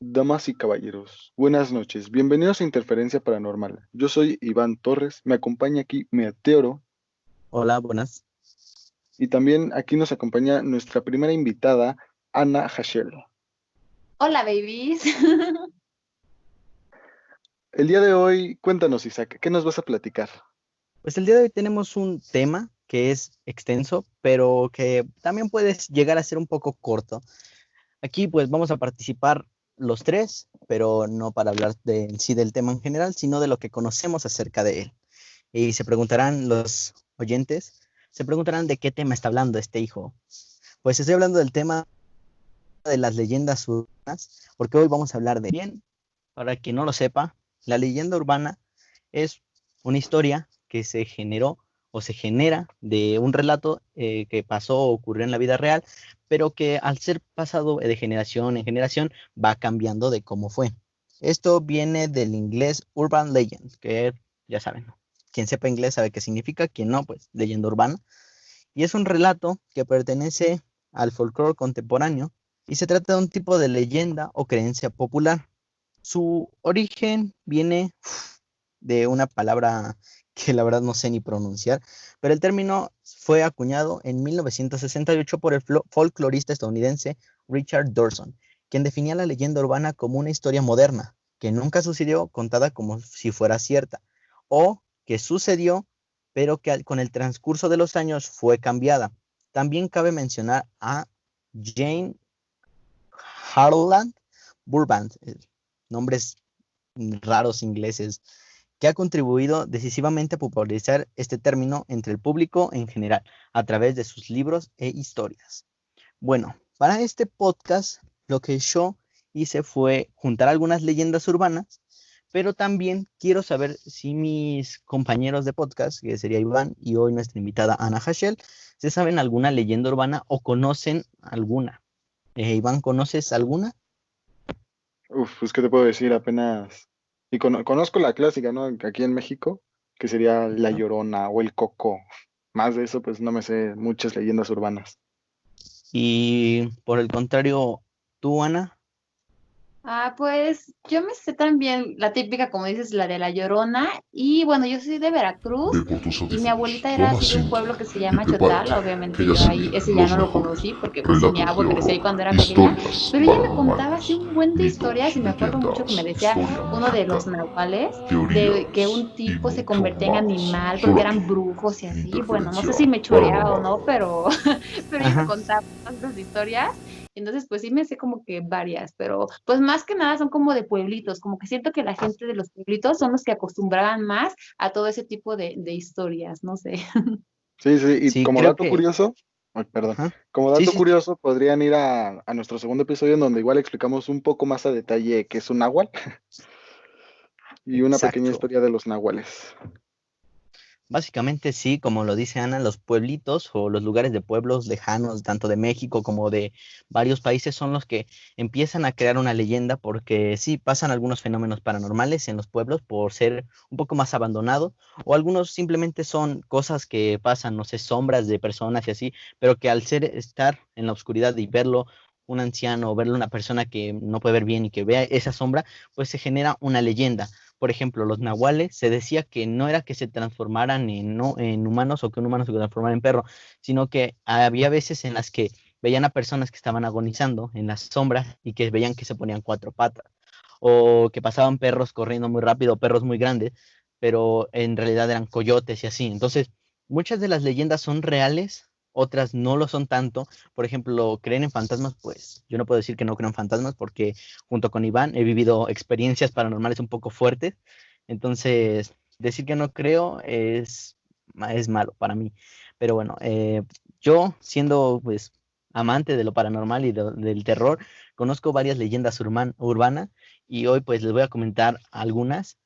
Damas y caballeros, buenas noches. Bienvenidos a Interferencia Paranormal. Yo soy Iván Torres, me acompaña aquí Meteoro Hola, buenas. y también aquí nos acompaña nuestra primera invitada, Ana Hashel. Hola, babies. El día de hoy, cuéntanos, Isaac, ¿qué nos vas a platicar? Pues el día de hoy tenemos un tema que es extenso, pero que también puede llegar a ser un poco corto. Aquí pues vamos a participar los tres, pero no para hablar en sí del tema en general, sino de lo que conocemos acerca de él. Y se preguntarán los oyentes, se preguntarán de qué tema está hablando este hijo. Pues estoy hablando del tema de las leyendas urbanas, porque hoy vamos a hablar de bien. Para quien no lo sepa, la leyenda urbana es una historia que se generó o se genera de un relato que pasó o ocurrió en la vida real, pero que al ser pasado de generación en generación va cambiando de cómo fue. Esto viene del inglés urban legend, que ya saben, quien sepa inglés sabe qué significa, quien no, pues leyenda urbana. Y es un relato que pertenece al folclore contemporáneo y se trata de un tipo de leyenda o creencia popular. Su origen viene de una palabra que la verdad no sé ni pronunciar, pero el término fue acuñado en 1968 por el folclorista estadounidense Richard Dawson, quien definía la leyenda urbana como una historia moderna, que nunca sucedió contada como si fuera cierta, o que sucedió, pero que con el transcurso de los años fue cambiada. También cabe mencionar a Jane Harland Burbank, nombres raros ingleses, que ha contribuido decisivamente a popularizar este término entre el público en general, a través de sus libros e historias. Bueno, para este podcast, lo que yo hice fue juntar algunas leyendas urbanas, pero también quiero saber si mis compañeros de podcast, que sería Iván y hoy nuestra invitada Ana Hashel, se saben alguna leyenda urbana o conocen alguna. Iván, ¿conoces alguna? Uf, pues qué te puedo decir, apenas... Y conozco la clásica, ¿no? Aquí en México, que sería La Ajá. Llorona o El Coco. Más de eso, pues no me sé muchas leyendas urbanas. Y por el contrario, tú, Ana, Pues yo me sé también la típica, como dices, la de La Llorona. Y bueno, yo soy de Ve Veracruz por tus y mi audífonos, abuelita era toma así de un 5 pueblo que se y llama Chotal. prepárate, que Obviamente ya yo se ahí, vienen ese ya los no lo mejores conocí porque pues mi relatos de abuelo creció ahí horror, cuando era pequeña. historias Pero ella me contaba así paranormales, un buen de historias mitos, y me acuerdo mucho que me leyendas, decía historia uno de mágica, los nahuales, de que teorías un y tipo se mucho convertía en más. animal porque Solo aquí, eran brujos y en así. Bueno, no Interferencia sé si me choreaba o Paranormal. no, pero, pero ella me ajá, contaba todas esas historias. Entonces, pues sí me sé como que varias, pero pues más que nada son como de pueblitos, como que siento que la gente de los pueblitos son los que acostumbraban más a todo ese tipo de historias, no sé. Sí, sí, y sí, como creo dato que, curioso, ay, perdón, ajá, como sí, dato sí, sí, curioso, podrían ir a nuestro segundo episodio en donde igual explicamos un poco más a detalle qué es un náhuatl y una pequeña exacto. historia de los náhuales. Básicamente sí, como lo dice Ana, los pueblitos o los lugares de pueblos lejanos, tanto de México como de varios países, son los que empiezan a crear una leyenda porque sí pasan algunos fenómenos paranormales en los pueblos por ser un poco más abandonados o algunos simplemente son cosas que pasan, no sé, sombras de personas y así, pero que al ser estar en la oscuridad y verlo un anciano o verlo una persona que no puede ver bien y que vea esa sombra, pues se genera una leyenda. Por ejemplo, los nahuales se decía que no era que se transformaran en, no, en humanos o que un humano se transformara en perro, sino que había veces en las que veían a personas que estaban agonizando en las sombras y que veían que se ponían cuatro patas, o que pasaban perros corriendo muy rápido, perros muy grandes, pero en realidad eran coyotes y así. Entonces, muchas de las leyendas son reales, otras no lo son tanto. Por ejemplo, creen en fantasmas, pues yo no puedo decir que no creo en fantasmas porque junto con Iván he vivido experiencias paranormales un poco fuertes. Entonces, decir que no creo es malo para mí. Pero bueno, yo siendo pues amante de lo paranormal y del terror, conozco varias leyendas urbanas y hoy pues les voy a comentar algunas.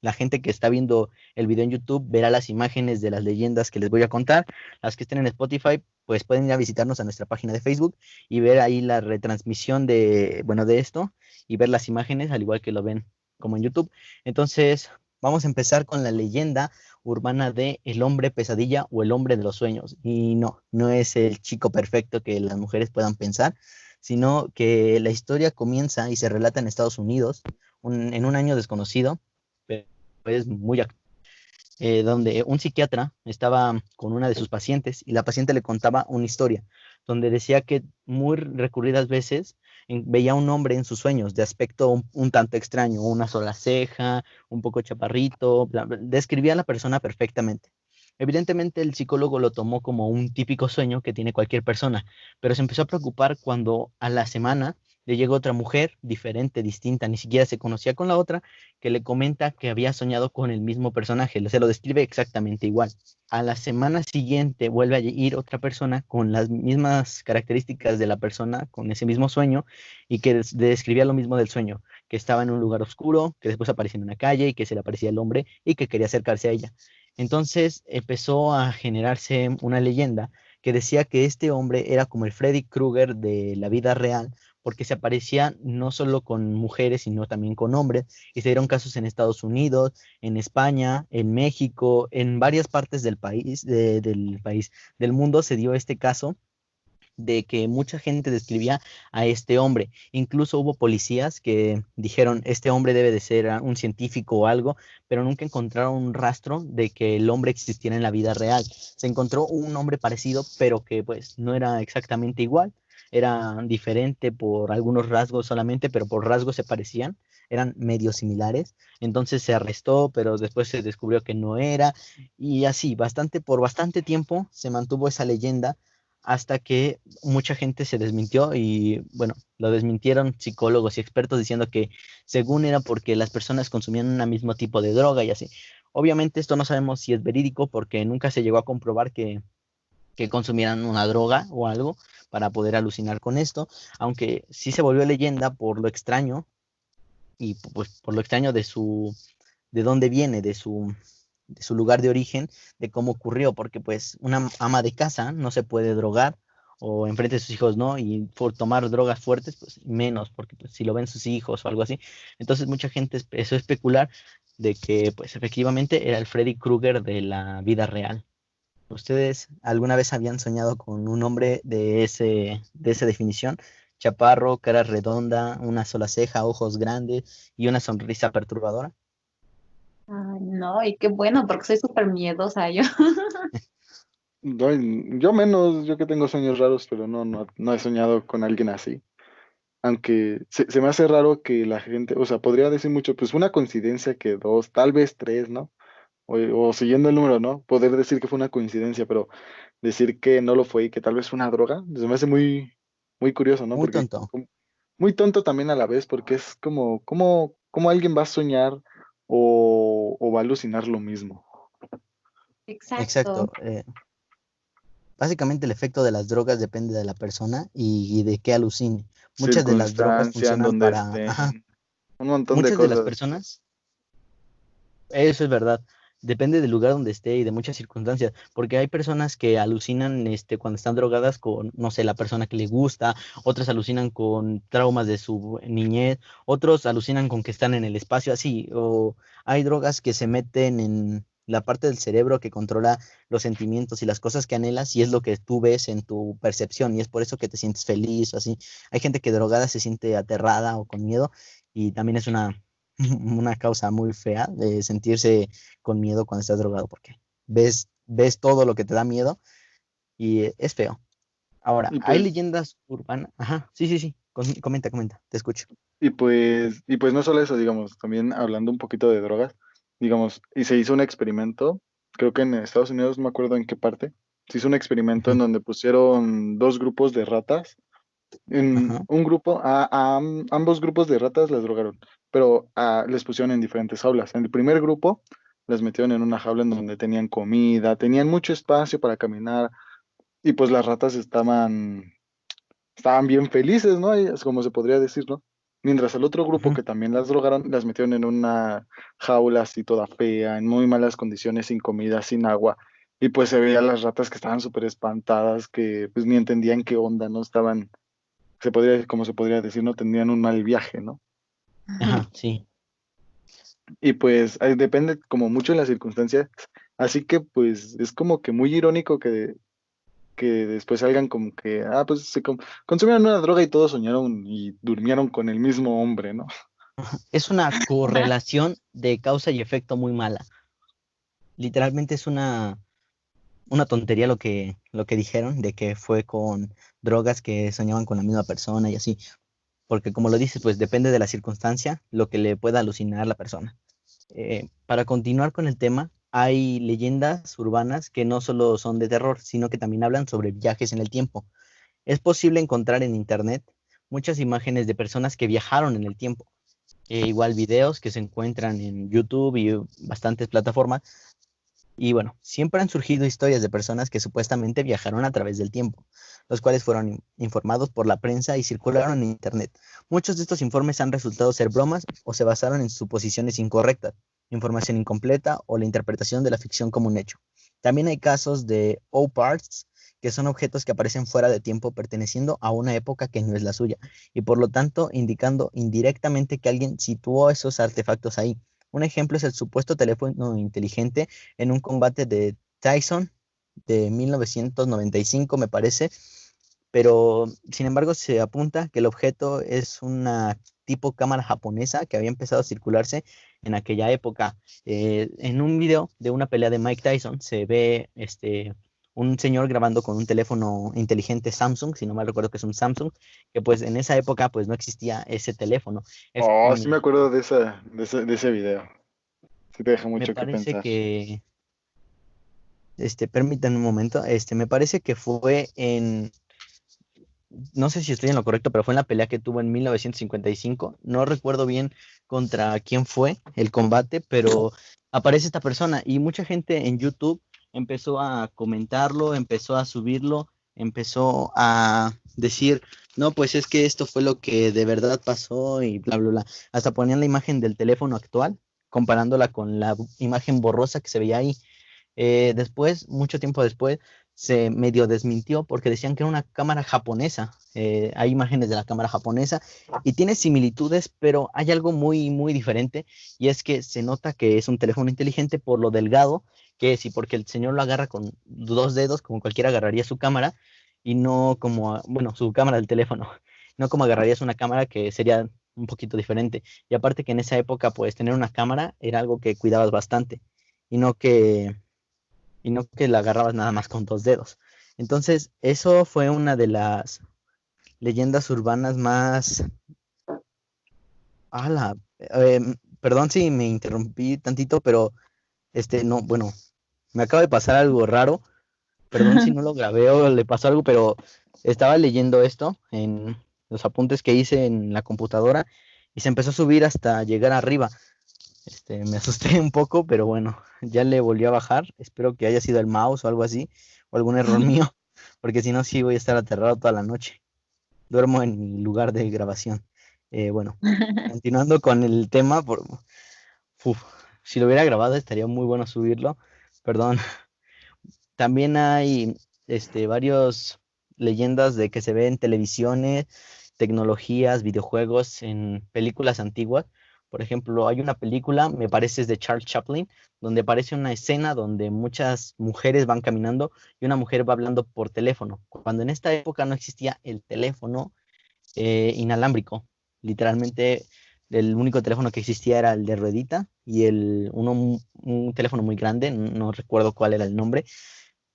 La gente que está viendo el video en YouTube verá las imágenes de las leyendas que les voy a contar. Las que estén en Spotify, pues pueden ir a visitarnos a nuestra página de Facebook y ver ahí la retransmisión de, bueno, de esto y ver las imágenes, al igual que lo ven como en YouTube. Entonces, vamos a empezar con la leyenda urbana de el hombre pesadilla o el hombre de los sueños. Y no, no es el chico perfecto que las mujeres puedan pensar, sino que la historia comienza y se relata en Estados Unidos, en un año desconocido, pero es muy actual, donde un psiquiatra estaba con una de sus pacientes y la paciente le contaba una historia, donde decía que muy recurridas veces veía a un hombre en sus sueños de aspecto un tanto extraño, una sola ceja, un poco chaparrito, describía a la persona perfectamente. Evidentemente el psicólogo lo tomó como un típico sueño que tiene cualquier persona, pero se empezó a preocupar cuando a la semana le llegó otra mujer diferente, distinta, ni siquiera se conocía con la otra, que le comenta que había soñado con el mismo personaje, se lo describe exactamente igual. A la semana siguiente vuelve a ir otra persona con las mismas características de la persona, con ese mismo sueño, y que describía lo mismo del sueño, que estaba en un lugar oscuro, que después aparecía en una calle y que se le aparecía el hombre y que quería acercarse a ella. Entonces empezó a generarse una leyenda que decía que este hombre era como el Freddy Krueger de la vida real, porque se aparecía no solo con mujeres, sino también con hombres, y se dieron casos en Estados Unidos, en España, en México, en varias partes del país, del mundo se dio este caso de que mucha gente describía a este hombre. Incluso hubo policías que dijeron, este hombre debe de ser un científico o algo, pero nunca encontraron un rastro de que el hombre existiera en la vida real. Se encontró un hombre parecido, pero que pues no era exactamente igual. Era diferente por algunos rasgos solamente, pero por rasgos se parecían, eran medio similares. Entonces se arrestó, pero después se descubrió que no era. Y así, por bastante tiempo se mantuvo esa leyenda hasta que mucha gente se desmintió y bueno, lo desmintieron psicólogos y expertos diciendo que según era porque las personas consumían un mismo tipo de droga y así. Obviamente esto no sabemos si es verídico porque nunca se llegó a comprobar que consumieran una droga o algo para poder alucinar con esto, aunque sí se volvió leyenda por lo extraño y pues por lo extraño de dónde viene, de su lugar de origen, de cómo ocurrió, porque pues una ama de casa no se puede drogar o enfrente de sus hijos no, y por tomar drogas fuertes, pues menos, porque pues, si lo ven sus hijos o algo así. Entonces mucha gente empezó a especular de que pues efectivamente era el Freddy Krueger de la vida real. ¿Ustedes alguna vez habían soñado con un hombre de esa definición? Chaparro, cara redonda, una sola ceja, ojos grandes y una sonrisa perturbadora. Ay, no, y qué bueno, porque soy súper miedosa yo. No, yo menos, yo que tengo sueños raros, pero no he soñado con alguien así. Aunque se me hace raro que la gente, o sea, podría decir mucho, pues una coincidencia que dos, tal vez tres, ¿no? O siguiendo el número, ¿no? Poder decir que fue una coincidencia, pero decir que no lo fue y que tal vez fue una droga, se me hace muy curioso, ¿no? Muy Porque tonto. muy tonto también a la vez, porque es como, ¿cómo alguien va a soñar o va a alucinar lo mismo? Exacto, Exacto. Básicamente el efecto de las drogas depende de la persona y de qué alucine. Muchas de las drogas Circunstancia en funcionan donde para, ajá, estén, un montón de muchas de las cosas. personas, eso es verdad, depende del lugar donde esté y de muchas circunstancias, porque hay personas que alucinan cuando están drogadas con, no sé, la persona que le gusta, otras alucinan con traumas de su niñez, otros alucinan con que están en el espacio así, o hay drogas que se meten en la parte del cerebro que controla los sentimientos y las cosas que anhelas y es lo que tú ves en tu percepción y es por eso que te sientes feliz o así. Hay gente que drogada se siente aterrada o con miedo y también es una causa muy fea de sentirse con miedo cuando estás drogado, porque ves todo lo que te da miedo y es feo. Ahora, Y hay pues, leyendas urbanas. Ajá, sí, sí, sí. Comenta, te escucho. y pues no solo eso, digamos, también hablando un poquito de drogas, digamos, y se hizo un experimento, creo que en Estados Unidos, no me acuerdo en qué parte, se hizo un experimento en Ujú. donde pusieron dos grupos de ratas. En Ajá, un grupo, ambos grupos de ratas las drogaron, pero les pusieron en diferentes jaulas. En el primer grupo las metieron en una jaula en donde tenían comida, tenían mucho espacio para caminar, y pues las ratas estaban bien felices, ¿no? Y es como se podría decir, ¿no? Mientras el otro grupo ujú. que también las drogaron, las metieron en una jaula así toda fea, en muy malas condiciones, sin comida, sin agua. Y pues se veía las ratas que estaban súper espantadas, que pues ni entendían qué onda, ¿no? Estaban, como se podría decir, no tenían un mal viaje, ¿no? Ajá, sí. Y pues depende como mucho de las circunstancias. Así que pues es como que muy irónico que que después salgan como que, pues consumieron una droga y todos soñaron y durmieron con el mismo hombre, ¿no? Es una Ajá. correlación de causa y efecto muy mala. Literalmente es una tontería lo que dijeron de que fue con drogas que soñaban con la misma persona y así. Porque como lo dices, pues depende de la circunstancia lo que le pueda alucinar a la persona. Para continuar con el tema, hay leyendas urbanas que no solo son de terror, sino que también hablan sobre viajes en el tiempo. Es posible encontrar en internet muchas imágenes de personas que viajaron en el tiempo. Igual videos que se encuentran en YouTube y bastantes plataformas. Y bueno, siempre han surgido historias de personas que supuestamente viajaron a través del tiempo, los cuales fueron informados por la prensa y circularon en internet. Muchos de estos informes han resultado ser bromas o se basaron en suposiciones incorrectas, información incompleta o la interpretación de la ficción como un hecho. También hay casos de O-Parts, que son objetos que aparecen fuera de tiempo perteneciendo a una época que no es la suya, y por lo tanto indicando indirectamente que alguien situó esos artefactos ahí. Un ejemplo es el supuesto teléfono inteligente en un combate de Tyson de 1995, me parece, pero sin embargo se apunta que el objeto es una tipo cámara japonesa que había empezado a circularse en aquella época. En un video de una pelea de Mike Tyson se ve un señor grabando con un teléfono inteligente Samsung, si no mal recuerdo que es un Samsung, que pues en esa época pues no existía ese teléfono. Es, Oh, sí me acuerdo de ese video. Sí te deja me mucho que parece pensar. que permítanme un momento, me parece que fue no sé si estoy en lo correcto, pero fue en la pelea que tuvo en 1955, no recuerdo bien contra quién fue el combate, pero aparece esta persona y mucha gente en YouTube empezó a comentarlo, empezó a subirlo, empezó a decir, no, pues es que esto fue lo que de verdad pasó y bla, bla, bla. Hasta ponían la imagen del teléfono actual, comparándola con la imagen borrosa que se veía ahí. Después, mucho tiempo después, se medio desmintió porque decían que era una cámara japonesa. Hay imágenes de la cámara japonesa y tiene similitudes, pero hay algo muy, muy diferente y es que se nota que es un teléfono inteligente por lo delgado que es y porque el señor lo agarra con dos dedos, como cualquiera agarraría su cámara y no como, bueno, su cámara del teléfono, no como agarrarías una cámara que sería un poquito diferente. Y aparte que en esa época, pues tener una cámara era algo que cuidabas bastante y no que la agarrabas nada más con dos dedos. Entonces, eso fue una de las leyendas urbanas más... ¡Hala! Perdón si me interrumpí tantito, pero no, bueno, me acaba de pasar algo raro. Perdón si no lo grabé o le pasó algo, pero estaba leyendo esto en los apuntes que hice en la computadora y se empezó a subir hasta llegar arriba. Me asusté un poco, pero bueno, ya le volví a bajar. Espero que haya sido el mouse o algo así, o algún error mío, porque si no, sí voy a estar aterrado toda la noche. Duermo en mi lugar de grabación. Bueno, continuando con el tema, uf, si lo hubiera grabado estaría muy bueno subirlo. Perdón. También hay varios leyendas de que se ve en televisiones, tecnologías, videojuegos, en películas antiguas. Por ejemplo, hay una película, me parece es de Charles Chaplin, donde aparece una escena donde muchas mujeres van caminando y una mujer va hablando por teléfono, cuando en esta época no existía el teléfono inalámbrico. Literalmente, el único teléfono que existía era el de ruedita y un teléfono muy grande, no recuerdo cuál era el nombre,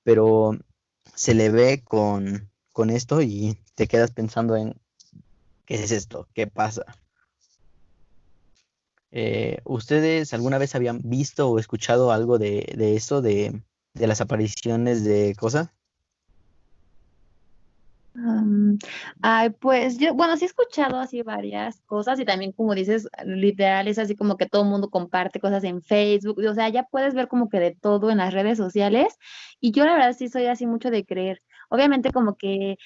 pero se le ve con esto y te quedas pensando en qué es esto, qué pasa. ¿Ustedes alguna vez habían visto o escuchado algo de esto, de las apariciones de cosas? Am, Ay, pues yo, bueno, sí he escuchado así varias cosas y también como dices, literal es así como que todo el mundo comparte cosas en Facebook, o sea, ya puedes ver como que de todo en las redes sociales y yo la verdad sí soy así mucho de creer. Obviamente como que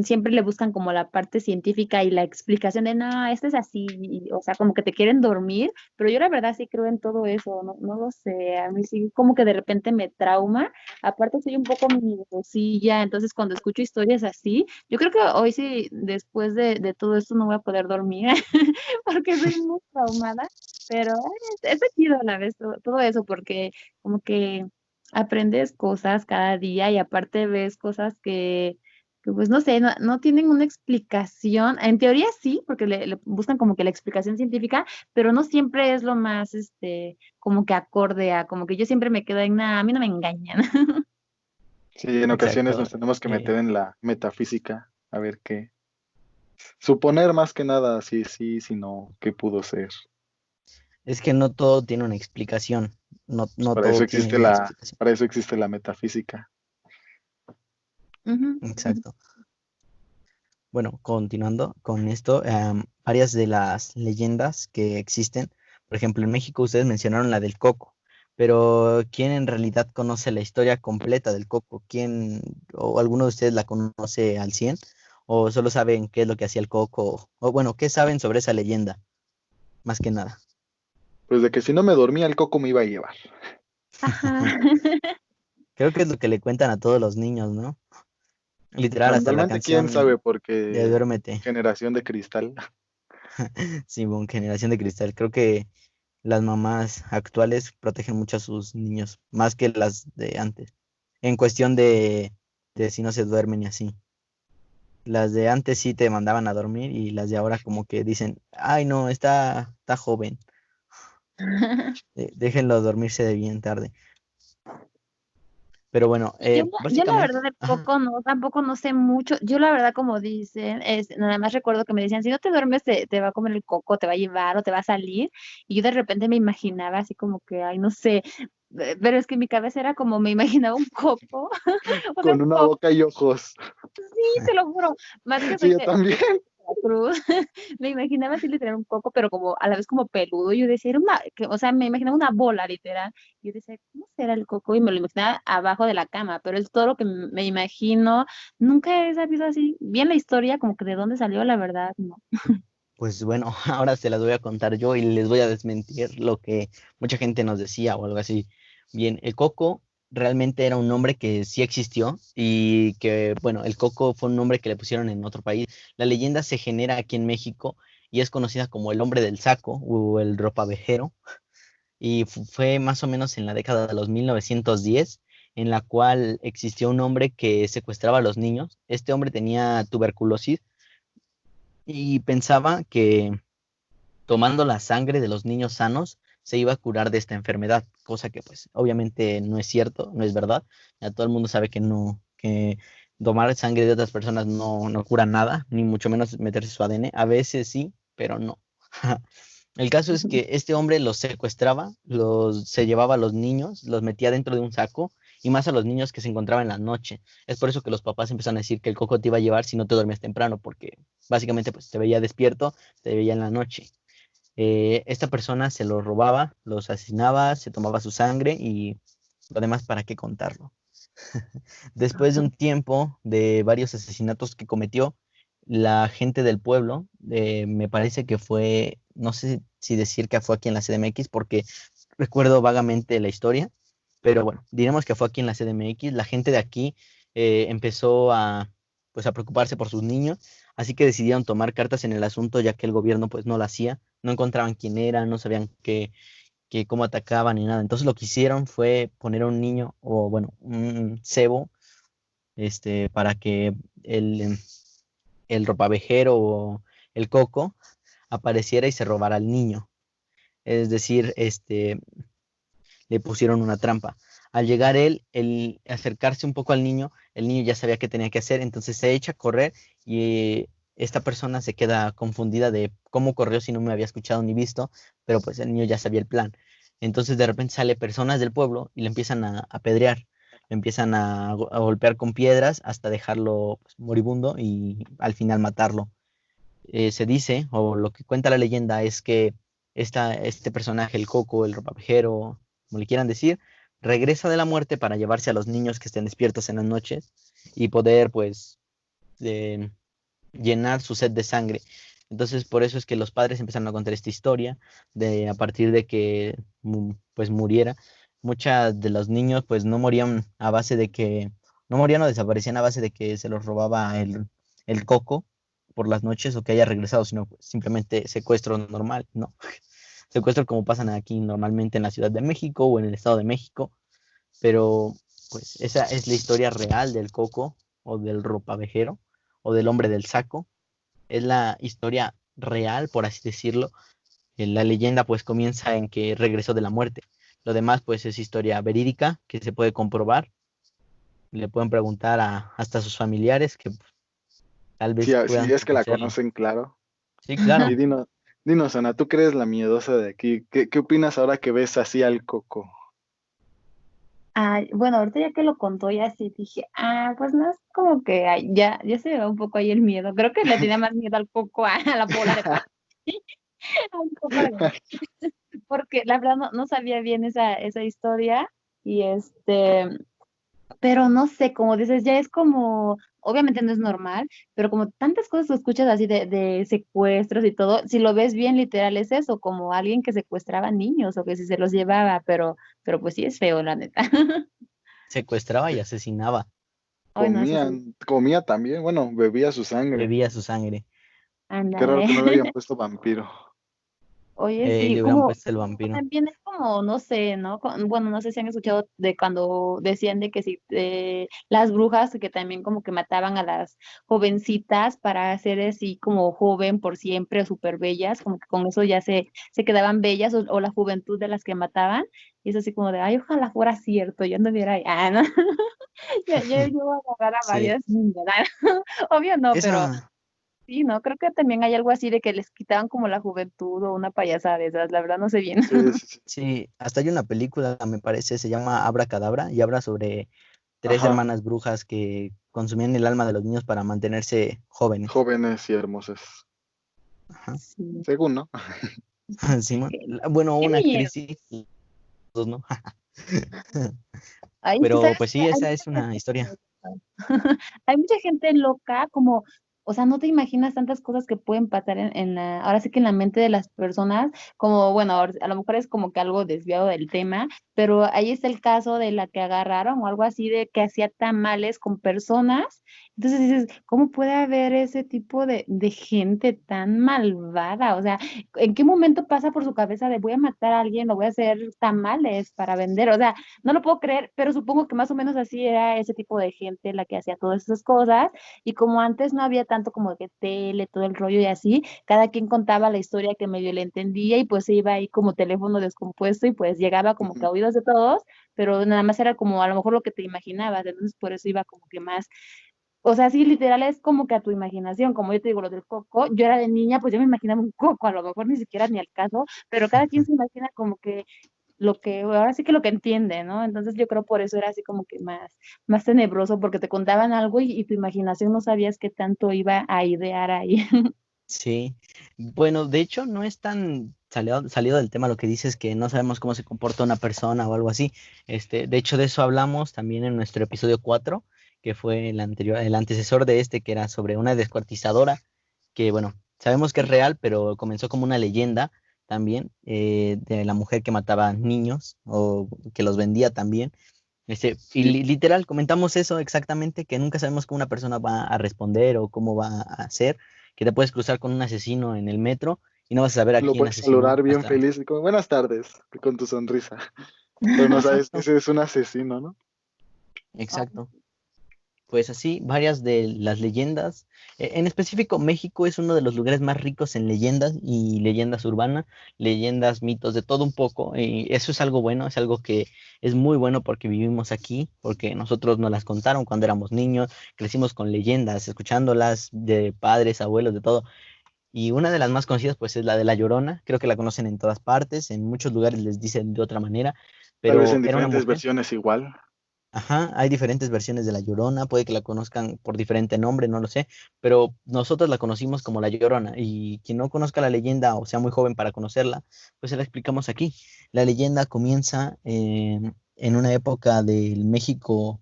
siempre le buscan como la parte científica y la explicación de, no, esto es así, o sea, como que te quieren dormir, pero yo la verdad sí creo en todo eso, no, no lo sé, a mí sí como que de repente me trauma. Aparte soy un poco miedosilla, entonces cuando escucho historias así, yo creo que hoy sí, después de todo esto, no voy a poder dormir porque soy muy traumada, pero es chido a la vez todo eso porque como que aprendes cosas cada día y aparte ves cosas que pues no sé, no tienen una explicación. En teoría sí, porque le buscan como que la explicación científica, pero no siempre es lo más, como que acorde a, como que yo siempre me quedo en, nada, a mí no me engañan. Sí, en ocasiones Exacto. nos tenemos que eh, meter en la metafísica a ver qué. Suponer más que nada sí, sí, si no, qué pudo ser. es que no todo tiene una explicación. No, Pues no todo tiene una explicación. para eso existe la metafísica. Ujú, ujú. Exacto. Bueno, continuando con esto, varias de las leyendas que existen, por ejemplo, en México ustedes mencionaron la del coco, pero ¿quién en realidad conoce la historia completa del coco? ¿Quién o alguno de ustedes la conoce al 100? ¿O solo saben qué es lo que hacía el coco? O bueno, ¿qué saben sobre esa leyenda? Más que nada. Pues de que si no me dormía el coco me iba a llevar. Ajá. Creo que es lo que le cuentan a todos los niños, ¿no? Literal, Bueno, hasta la realmente quién sabe, canción de porque Duérmete, generación de cristal. Simón, Generación de Cristal. Creo que las mamás actuales protegen mucho a sus niños, más que las de antes, en cuestión de si no se duermen y así. Las de antes sí te mandaban a dormir y las de ahora como que dicen, ay no, está joven, déjenlo dormirse de bien tarde. Pero bueno, Yo la verdad básicamente, del ajá, coco no, tampoco no sé mucho. Yo la verdad como dicen, nada más recuerdo que me decían, si no te duermes te va a comer el coco, te va a llevar o te va a salir. Y yo de repente me imaginaba así como que, ay, no sé, pero es que en mi cabeza era como me imaginaba un coco, o sea, Con un una coco, boca y ojos. sí, te lo juro. Más que Sí, soy yo también. Cruz. Me imaginaba así literal un coco, pero como a la vez como peludo. Yo decía, o sea, me imaginaba una bola literal. Yo decía, ¿cómo será el coco? Y me lo imaginaba abajo de la cama, pero es todo lo que me imagino. Nunca he sabido así bien la historia, como que de dónde salió, la verdad, no. pues bueno, ahora se las voy a contar yo y les voy a desmentir lo que mucha gente nos decía o algo así. Bien, el coco realmente era un nombre que sí existió y que, bueno, el coco fue un nombre que le pusieron en otro país. La leyenda se genera aquí en México y es conocida como el hombre del saco o el ropavejero y fue más o menos en la década de los 1910 en la cual existió un hombre que secuestraba a los niños. Este hombre tenía tuberculosis y pensaba que tomando la sangre de los niños sanos se iba a curar de esta enfermedad, cosa que pues obviamente no es cierto, no es verdad. Ya todo el mundo sabe que no, que tomar sangre de otras personas no cura nada, ni mucho menos meterse su ADN. A veces sí, pero no. El caso es que este hombre los secuestraba, se llevaba a los niños, los metía dentro de un saco y más a los niños que se encontraban en la noche. Es por eso que los papás empezaron a decir que el coco te iba a llevar si no te duermes temprano, porque básicamente pues te veía despierto, te veía en la noche. Esta persona se los robaba, los asesinaba, se tomaba su sangre y lo demás, ¿para qué contarlo? Después de un tiempo de varios asesinatos que cometió, la gente del pueblo, me parece que fue, no sé si decir que fue aquí en la CDMX, porque recuerdo vagamente la historia, pero bueno, diremos que fue aquí en la CDMX. La gente de aquí empezó pues, a preocuparse por sus niños, así que decidieron tomar cartas en el asunto, ya que el gobierno pues no lo hacía, no encontraban quién era, no sabían que cómo atacaban ni nada. Entonces lo que hicieron fue poner a un niño, o bueno, un cebo, para que el ropavejero o el coco apareciera y se robara al niño. Es decir, le pusieron una trampa. Al llegar él, el acercarse un poco al niño, el niño ya sabía qué tenía que hacer, entonces se echa a correr y esta persona se queda confundida de cómo corrió si no me había escuchado ni visto, pero pues el niño ya sabía el plan. Entonces de repente sale personas del pueblo y le empiezan a apedrear, le empiezan a golpear con piedras hasta dejarlo pues, moribundo y al final matarlo. Se dice, o lo que cuenta la leyenda, es que este personaje, el Coco, el ropavejero, como le quieran decir, regresa de la muerte para llevarse a los niños que estén despiertos en las noches y poder, pues, eh, llenar su sed de sangre. Entonces, por eso es que los padres empezaron a contar esta historia de a partir de que pues muriera. Muchos de los niños pues no morían a base de que, no morían o desaparecían a base de que se los robaba el coco por las noches o que haya regresado, sino pues, simplemente secuestro normal, ¿no? Secuestro como pasan aquí normalmente en la Ciudad de México o en el Estado de México. pero pues esa es la historia real del Coco o del ropavejero o del hombre del saco. Es la historia real, por así decirlo. La leyenda pues comienza en que regresó de la muerte. Lo demás pues es historia verídica que se puede comprobar. Le pueden preguntar hasta a sus familiares que tal Si, vez si puedan es que la conocerlo. conocen, claro. Sí, Y claro. dinos, Ana, tú que eres la miedosa de aquí, ¿qué opinas ahora que ves así al Coco? Bueno, ahorita ya que lo contó, ya sí dije, pues no es como que ya se me va un poco ahí el miedo. Creo que le tenía más miedo al coco a la bola de pato. Un poco porque la verdad no sabía bien esa historia y pero no sé, como dices, ya es como, obviamente no es normal, pero como tantas cosas que escuchas así de secuestros y todo, si lo ves bien literal es eso, como alguien que secuestraba niños o que si se los llevaba, pero pues sí es feo, la neta. Secuestraba y asesinaba, Ay, no, eso sí, Comía también, bueno, bebía su sangre. bebía su sangre. Qué raro ándale. que no le hayan puesto vampiro. Oye, sí, Le hubieran como puesto el vampiro. también es como, no sé, ¿no? Bueno, no sé si han escuchado de cuando decían de que si las brujas que también como que mataban a las jovencitas para hacer así como joven por siempre o súper bellas, como que con eso ya se quedaban bellas o la juventud de las que mataban. Y es así como de, ay, ojalá fuera cierto, yo anduviera ahí. No, yo voy a agarrar a Sí, varias niñas. Obvio no, pero esa, sí, ¿no? Creo que también hay algo así de que les quitaban como la juventud o una payasada de esas, la verdad no sé bien. Sí, sí, sí. sí, hasta hay una película, me parece, se llama Abracadabra y habla sobre tres Ajá, hermanas brujas que consumían el alma de los niños para mantenerse jóvenes. jóvenes y hermosas. Ajá. Sí. Según, ¿no? Simón. Qué, Bueno, qué una miedo. actriz sí, dos no. Ay, es que Pero sabes pues que sí, hay esa mucha es una gente historia. hay mucha gente loca, como, o sea, no te imaginas tantas cosas que pueden pasar ahora sí que en la mente de las personas, como, bueno, a lo mejor es como que algo desviado del tema, pero ahí está el caso de la que agarraron o algo así de que hacía tamales con personas. Entonces dices, ¿cómo puede haber ese tipo de gente tan malvada? O sea, ¿en qué momento pasa por su cabeza de voy a matar a alguien o voy a hacer tamales para vender? O sea, no lo puedo creer, pero supongo que más o menos así era ese tipo de gente la que hacía todas esas cosas. Y como antes no había tanto como que tele, todo el rollo y así, cada quien contaba la historia que medio le entendía y pues se iba ahí como teléfono descompuesto y pues llegaba como que Ujú. a oídos de todos, pero nada más era como a lo mejor lo que te imaginabas, entonces por eso iba como que más, o sea, sí, literal es como que a tu imaginación, como yo te digo, lo del coco, yo era de niña, pues yo me imaginaba un coco, a lo mejor ni siquiera ni al caso, pero cada quien se imagina como que ahora sí que lo que entiende, ¿no? Entonces yo creo por eso era así como que más tenebroso, porque te contaban algo y tu imaginación no sabías qué tanto iba a idear ahí. Sí. Bueno, de hecho, no es tan salido del tema lo que dices que no sabemos cómo se comporta una persona o algo así. De hecho, de eso hablamos también en nuestro episodio 4 que fue el anterior, el antecesor de este, que era sobre una descuartizadora, que bueno, sabemos que es real, pero comenzó como una leyenda también, de la mujer que mataba niños o que los vendía también. Y Sí, literal, comentamos eso exactamente, que nunca sabemos cómo una persona va a responder o cómo va a hacer, que te puedes cruzar con un asesino en el metro y no vas a saber a lo quién puedes asesinó saludar bien hasta... feliz y como, buenas tardes, con tu sonrisa. Pero no sabes que Exacto, ese es un asesino, ¿no? exacto. Pues así, varias de las leyendas. En específico, México es uno de los lugares más ricos en leyendas y leyendas urbanas, leyendas, mitos, de todo un poco. Y eso es algo bueno, es algo que es muy bueno porque vivimos aquí, porque nosotros nos las contaron cuando éramos niños, crecimos con leyendas, escuchándolas de padres, abuelos, de todo. Y una de las más conocidas, pues, es la de La Llorona. Creo que la conocen en todas partes, en muchos lugares les dicen de otra manera, Tal vez pero en era una diferentes mujer. versiones igual. Ajá, hay diferentes versiones de La Llorona, puede que la conozcan por diferente nombre, no lo sé, pero nosotros la conocimos como La Llorona y quien no conozca la leyenda o sea muy joven para conocerla, pues se la explicamos aquí. La leyenda comienza en una época del México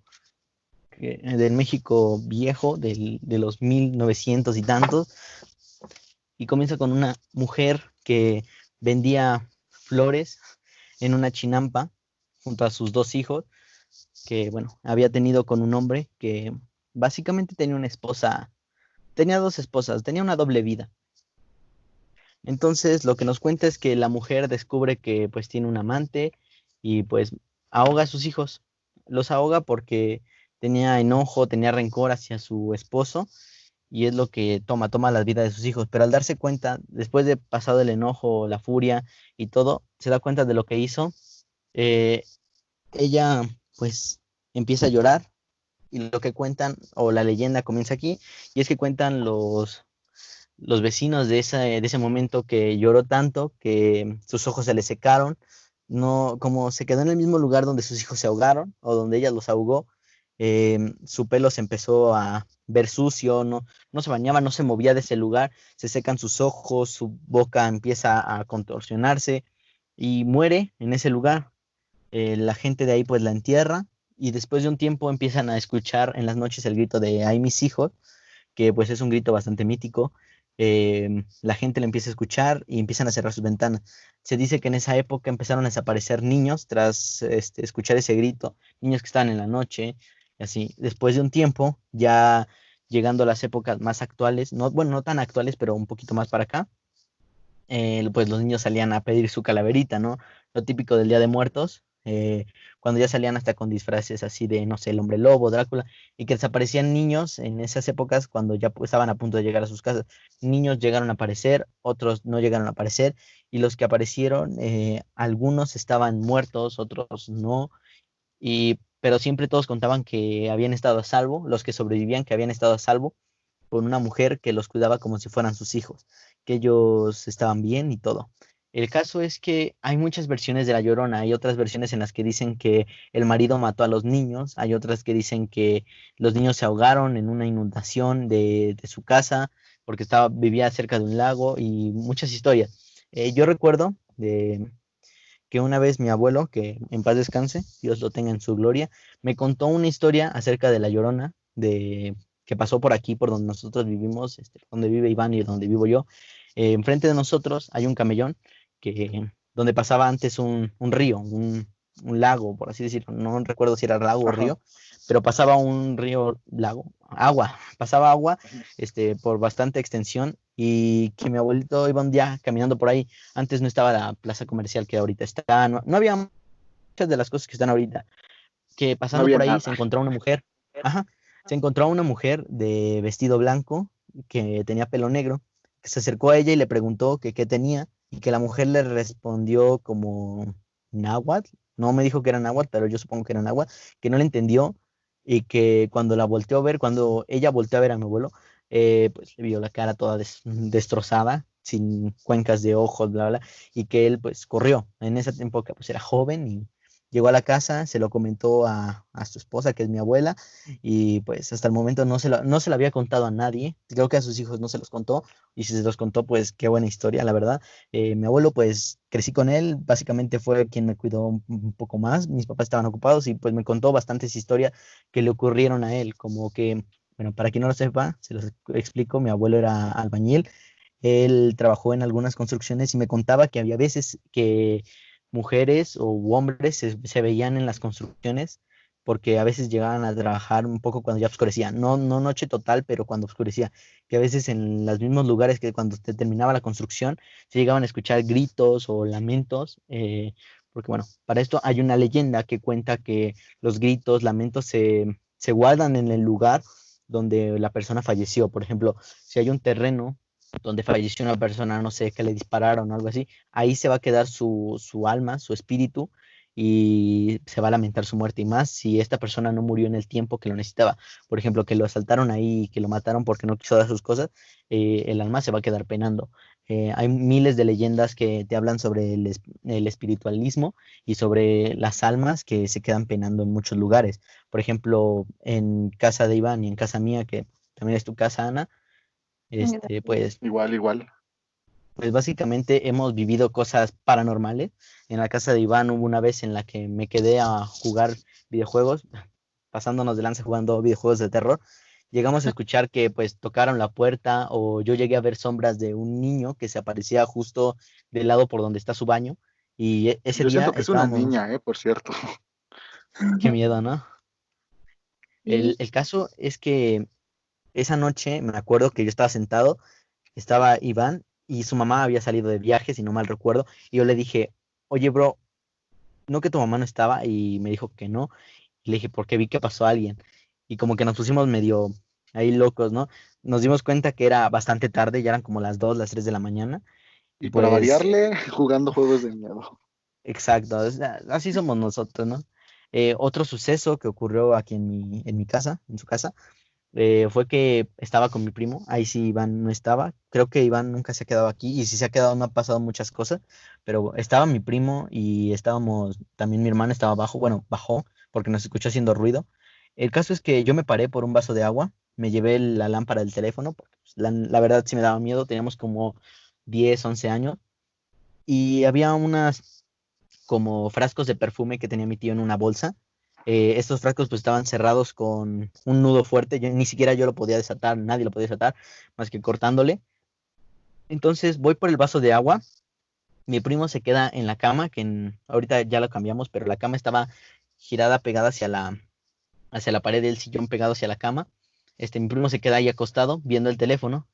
viejo, de los 1900 y tantos, y comienza con una mujer que vendía flores en una chinampa junto a sus dos hijos que, bueno, había tenido con un hombre que básicamente tenía una esposa, tenía dos esposas, tenía una doble vida. Entonces, lo que nos cuenta es que la mujer descubre que pues tiene un amante y pues ahoga a sus hijos. los ahoga porque tenía enojo, tenía rencor hacia su esposo y es lo que toma la vida de sus hijos. Pero al darse cuenta, después de pasado el enojo, la furia y todo, se da cuenta de lo que hizo. eh, Ella pues empieza a llorar y lo que cuentan, o la leyenda comienza aquí, y es que cuentan los vecinos de ese momento que lloró tanto que sus ojos se le secaron, no, como se quedó en el mismo lugar donde sus hijos se ahogaron o donde ella los ahogó. Su pelo se empezó a ver sucio, no se bañaba, no se movía de ese lugar, se secan sus ojos, su boca empieza a contorsionarse y muere en ese lugar. La gente de ahí pues la entierra y después de un tiempo empiezan a escuchar en las noches el grito de "ay mis hijos", que pues es un grito bastante mítico. La gente le empieza a escuchar y empiezan a cerrar sus ventanas. Se dice que en esa época empezaron a desaparecer niños tras escuchar ese grito, niños que estaban en la noche, y así. Después de un tiempo, ya llegando a las épocas más actuales, no, bueno, no tan actuales, pero un poquito más para acá, pues los niños salían a pedir su calaverita, ¿no? Lo típico del Día de Muertos, cuando ya salían hasta con disfraces así de, no sé, el hombre lobo, Drácula, y que desaparecían niños en esas épocas cuando ya pues, estaban a punto de llegar a sus casas. Niños llegaron a aparecer, otros no llegaron a aparecer, y los que aparecieron, algunos estaban muertos, otros no, pero siempre todos contaban que habían estado a salvo, los que sobrevivían que habían estado a salvo con una mujer que los cuidaba como si fueran sus hijos, que ellos estaban bien y todo. El caso es que hay muchas versiones de La Llorona, hay otras versiones en las que dicen que el marido mató a los niños, hay otras que dicen que los niños se ahogaron en una inundación de su casa porque vivía cerca de un lago y muchas historias. Yo recuerdo que una vez mi abuelo, que en paz descanse, Dios lo tenga en su gloria, me contó una historia acerca de La Llorona, que pasó por aquí, por donde nosotros vivimos, donde vive Iván y donde vivo yo. Enfrente de nosotros hay un camellón donde pasaba antes un río, un lago, por así decirlo. No recuerdo si era lago o Ajá. río, pero pasaba un río, lago, agua, pasaba agua por bastante extensión y que mi abuelito iba un día caminando por ahí. Antes no estaba la plaza comercial que ahorita está, no había muchas de las cosas que están ahorita, que No pasando había por ahí se nada. encontró una mujer, ajá, se encontró a una mujer de vestido blanco que tenía pelo negro, que se acercó a ella y le preguntó que qué tenía y que la mujer le respondió como náhuatl, no me dijo que era náhuatl, pero yo supongo que era náhuatl, que no le entendió y que cuando la volteó a ver, cuando ella volteó a ver a mi abuelo, pues le vio la cara toda destrozada, sin cuencas de ojos, bla, bla, y que él pues corrió. En esa época pues era joven y llegó a la casa, se lo comentó a su esposa, que es mi abuela, y pues hasta el momento no se lo había contado a nadie. Creo que a sus hijos no se los contó, y si se los contó, pues qué buena historia, la verdad. Mi abuelo, pues crecí con él, básicamente fue quien me cuidó un poco más. Mis papás estaban ocupados y pues me contó bastantes historias que le ocurrieron a él, como que, bueno, para quien no lo sepa, se los explico, mi abuelo era albañil. Él trabajó en algunas construcciones y me contaba que había veces que mujeres o hombres se veían en las construcciones porque a veces llegaban a trabajar un poco cuando ya oscurecía, no noche total, pero cuando oscurecía, que a veces en los mismos lugares que cuando se terminaba la construcción se llegaban a escuchar gritos o lamentos, porque bueno, para esto hay una leyenda que cuenta que los gritos, lamentos se guardan en el lugar donde la persona falleció. Por ejemplo, si hay un terreno donde falleció una persona, no sé, que le dispararon o algo así, ahí se va a quedar su alma, su espíritu, y se va a lamentar su muerte. Y más si esta persona no murió en el tiempo que lo necesitaba. Por ejemplo, que lo asaltaron ahí y que lo mataron porque no quiso dar sus cosas, el alma se va a quedar penando. Hay miles de leyendas que te hablan sobre el espiritualismo y sobre las almas que se quedan penando en muchos lugares. Por ejemplo, en casa de Iván y en casa mía, que también es tu casa, Ana, pues Igual, igual. pues básicamente hemos vivido cosas paranormales. En la casa de Iván hubo una vez en la que me quedé a jugar videojuegos, pasándonos de lanza jugando videojuegos de terror. Llegamos a escuchar que pues tocaron la puerta o yo llegué a ver sombras de un niño que se aparecía justo del lado por donde está su baño. Y ese Yo día siento que es una estábamos, niña, por cierto. qué miedo, ¿no? El, Sí. el caso es que esa noche me acuerdo que yo estaba sentado, estaba Iván y su mamá había salido de viaje, si no mal recuerdo, y yo le dije, oye, bro, ¿no que tu mamá no estaba? Y me dijo que no. Y le dije, porque vi que pasó alguien. Y como que nos pusimos medio ahí locos, ¿no? Nos dimos cuenta que era bastante tarde, ya eran como las 2 las 3 de la mañana. Y Y para pues, variarle, jugando juegos de miedo. exacto, así somos nosotros, ¿no? Otro suceso que ocurrió aquí en mi casa, en su casa, fue que estaba con mi primo. Ahí sí Iván no estaba. Creo que Iván nunca se ha quedado aquí y si se ha quedado no ha pasado muchas cosas, pero estaba mi primo y estábamos, también mi hermano estaba abajo, bueno, bajó porque nos escuchó haciendo ruido. El caso es que yo me paré por un vaso de agua, me llevé la lámpara del teléfono, porque pues, la verdad sí me daba miedo, teníamos como 10 11 años y había unas como frascos de perfume que tenía mi tío en una bolsa. Estos frascos pues estaban cerrados con un nudo fuerte, ni siquiera yo lo podía desatar, nadie lo podía desatar, más que cortándole. Entonces voy por el vaso de agua, mi primo se queda en la cama, ahorita ya lo cambiamos, pero la cama estaba girada, pegada hacia la pared del sillón, pegado hacia la cama. Mi primo se queda ahí acostado viendo el teléfono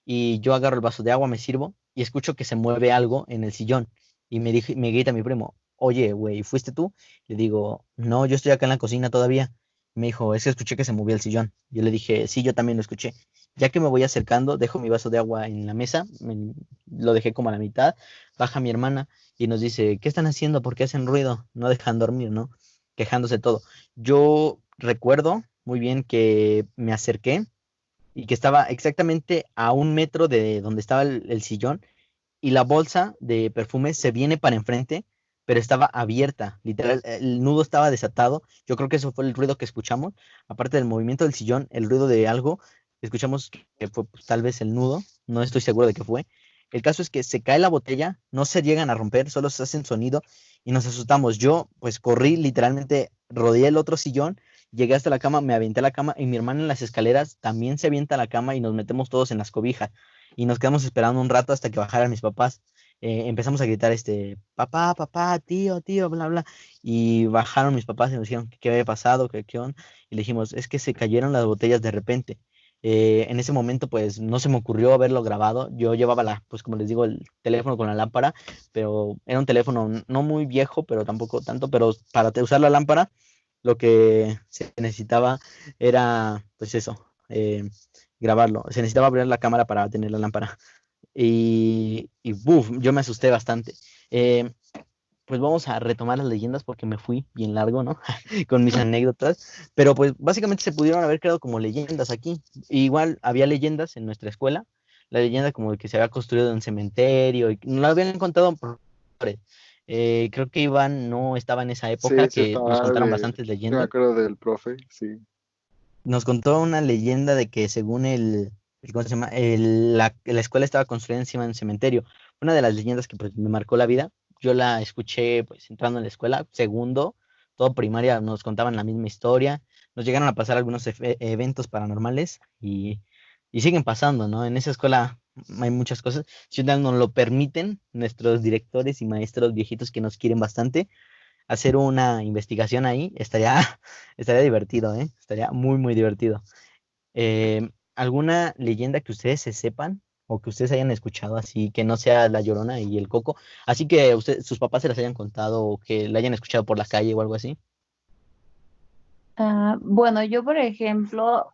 y yo agarro el vaso de agua, me sirvo y escucho que se mueve algo en el sillón y me grita mi primo, oye, güey, ¿fuiste tú? Le digo, no, yo estoy acá en la cocina todavía. Me dijo, es que escuché que se movía el sillón. Yo le dije, sí, yo también lo escuché. Ya que me voy acercando, dejo mi vaso de agua en la mesa, lo dejé como a la mitad, baja mi hermana y nos dice, ¿qué están haciendo? ¿Por qué hacen ruido? No dejan dormir, ¿no? Quejándose todo. Yo recuerdo muy bien que me acerqué y que estaba exactamente a 1 metro de donde estaba el sillón y la bolsa de perfume se viene para enfrente, pero estaba abierta, literal, el nudo estaba desatado. Yo creo que eso fue el ruido que escuchamos, aparte del movimiento del sillón, el ruido de algo, escuchamos que fue pues, tal vez el nudo, no estoy seguro de qué fue. El caso es que se cae la botella, no se llegan a romper, solo se hacen sonido y nos asustamos. Yo pues corrí, literalmente rodeé el otro sillón, llegué hasta la cama, me aventé a la cama y mi hermana en las escaleras también se avienta a la cama y nos metemos todos en las cobijas y nos quedamos esperando un rato hasta que bajaran mis papás. Empezamos a gritar, papá, papá, tío, tío, bla, bla, y bajaron mis papás y nos dijeron qué había pasado, qué onda, y le dijimos, es que se cayeron las botellas de repente. En ese momento, pues, no se me ocurrió haberlo grabado. Yo llevaba pues, como les digo, el teléfono con la lámpara, pero era un teléfono no muy viejo, pero tampoco tanto, pero para usar la lámpara, lo que se necesitaba era, pues eso, grabarlo. Se necesitaba abrir la cámara para tener la lámpara. Y buf, yo me asusté bastante. Eh, pues vamos a retomar las leyendas porque me fui bien largo, ¿no? Con mis anécdotas. Pero pues básicamente se pudieron haber creado como leyendas aquí. Igual había leyendas en nuestra escuela. La leyenda como de que se había construido un cementerio y no lo habían contado por... creo que Iván no estaba en esa época Sí, sí que nos estaba contaron bastantes sí me leyendas. acuerdo del profe, sí. Nos contó una leyenda de que según ¿cómo se llama? La escuela estaba construida encima de un cementerio. Una de las leyendas que pues, me marcó la vida. Yo la escuché pues entrando en la escuela, segundo, todo primaria, nos contaban la misma historia. Nos llegaron a pasar algunos eventos paranormales y siguen pasando, ¿no? En esa escuela hay muchas cosas. Si nos lo permiten, nuestros directores y maestros viejitos que nos quieren bastante, hacer una investigación ahí, estaría, estaría divertido, ¿eh? Estaría muy, muy divertido. ¿Alguna leyenda que ustedes se sepan o que ustedes hayan escuchado así, que no sea La Llorona y el Coco? Así que sus papás se las hayan contado o que la hayan escuchado por la calle o algo así. Bueno, yo por ejemplo,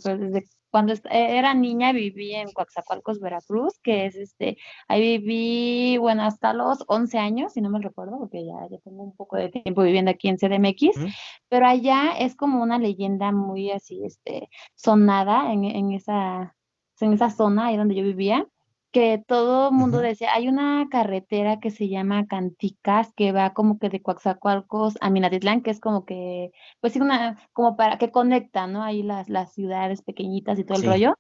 pues desde cuando era niña viví en Coatzacoalcos, Veracruz, que es ahí viví, bueno, hasta los 11 años, si no me recuerdo, porque ya tengo un poco de tiempo viviendo aquí en CDMX, ¿Mm? pero allá es como una leyenda muy así, sonada en esa zona ahí donde yo vivía, que todo el mundo Ujú. decía, hay una carretera que se llama Canticas, que va como que de Coatzacoalcos a Minatitlán, que es como que pues sí, como para que conecta, ¿no? Ahí las ciudades pequeñitas y todo el Sí. rollo.